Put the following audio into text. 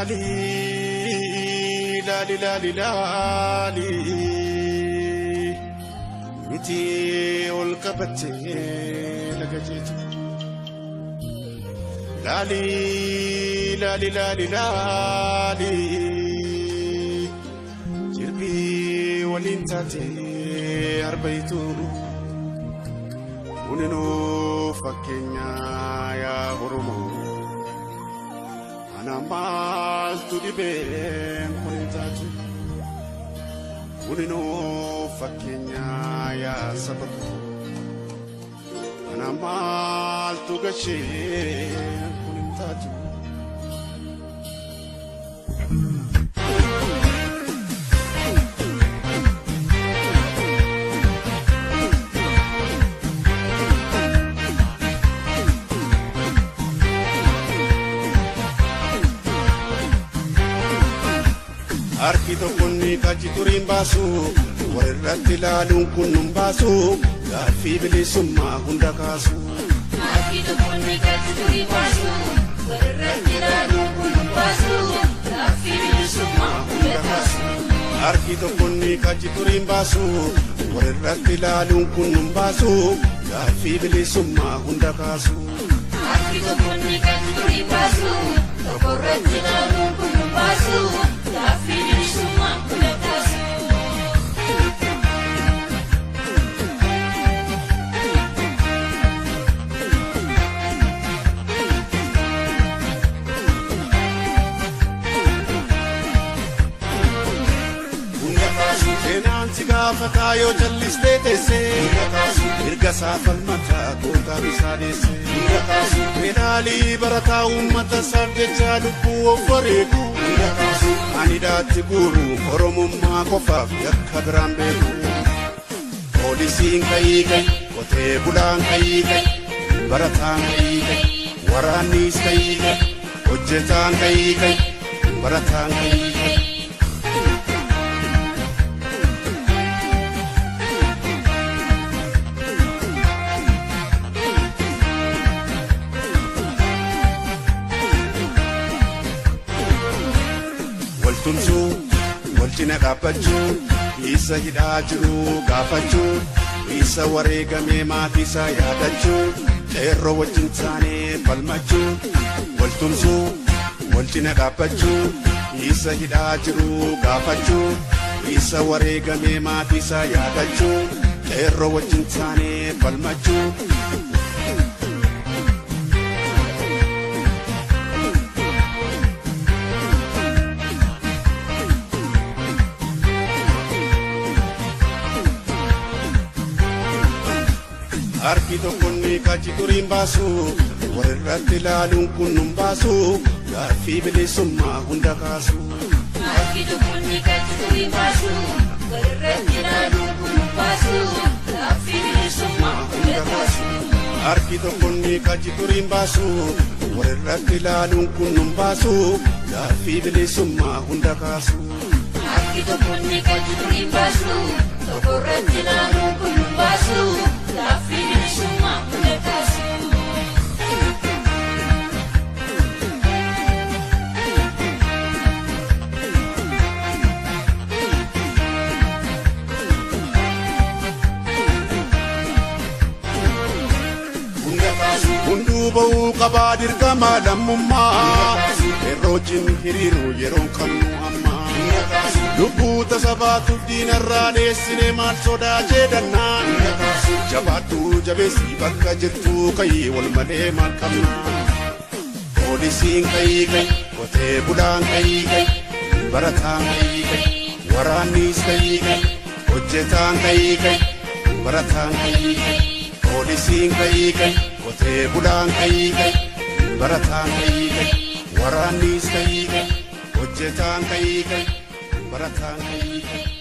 Lali, lali, lali, lali. Miti ol kabate lagajetu. Lali, lali, lali, lali. Jirbi walintate arbaitu. Unino fakenya ya oromo. Anamas tu di ben kunintatu. Unino fakenya ya sabatu. Anamal tu gashi kunintatu. Arkito kunni kaji turin basu, warratti laalun kunnum basu, gaaffii bilisummaa hunda kaasu. Arkito kunni kaji turin basu, warratti laalun kunnum basu, gaaffii bilisummaa hunda kaasu. Arkito kunni kaji turin basu, warratti laalun kunnum basu, gaaffii bilisummaa hunda kaasu. Arkito kunni kaji turin basu, warratti laalun kunnum basu. Gaafataa yoo jallistee teessee erga saafal mataa gootaa bisaaneesse medaalii barataa uummata isaaf jecha lubbuu of wareegu ani daatti guuru oromummaa qofaaf yakka biraan beeku poolisiin ka'ii ka'e qotee bulaan ka'ii ka'e barataan ka'ii ka'e waraannis ka'ii ka'e hojjetaan ka'ii ka'e barataan ka'ii ka'e. Tumsuu walcina dhaabbachuu isa hidhaa jiru gaafachuu isa wareegamee maatii isaa yaadachuu qeerroo wajjin taanee falmachuu waltumsuu walcina dhaabbachuu isa hidhaa jiru gaafachuu isa wareegamee maatii isaa yaadachuu qeerroo wajjin taanee falmachuu. Arkito kunni kaji turin basu, warratti laalun kunnum basu, gaaffii bilisummaa hunda kaasu. Arkito kunni kaji turin basu, warratti laalun kunnum basu, gaaffii bilisummaa hunda kaasu. Arkito kunni kaji turin basu, warratti laalun kunnum basu, gaaffii bilisummaa hunda kaasu. Arkito kunni kaji turin basu, warratti laalun kunnum basu. Hunduu ba'uu qabaa dirqama lammummaa yerootiin hiriiru yeroon kamnu amma lubbuu tasabaatuuf diinarraa dheessine maal sodaa jedhannaan jabaattuu jabeessii bakka jirtuu ka'ii wal malee maal qabna poolisiin ka'ii ka'e qotee bulaan ka'ii ka'e barataan ka'ii ka'e waraannis ka'ii ka'e hojjetaan ka'ii ka'e barataan ka'ii ka'e poolisiin ka'ii ka'e qotee bulaan ka'ii ka'e barataan ka'ii ka'e waraannis ka'ii ka'e hojjetaan ka'ii ka'e barataan ka'ii ka'e.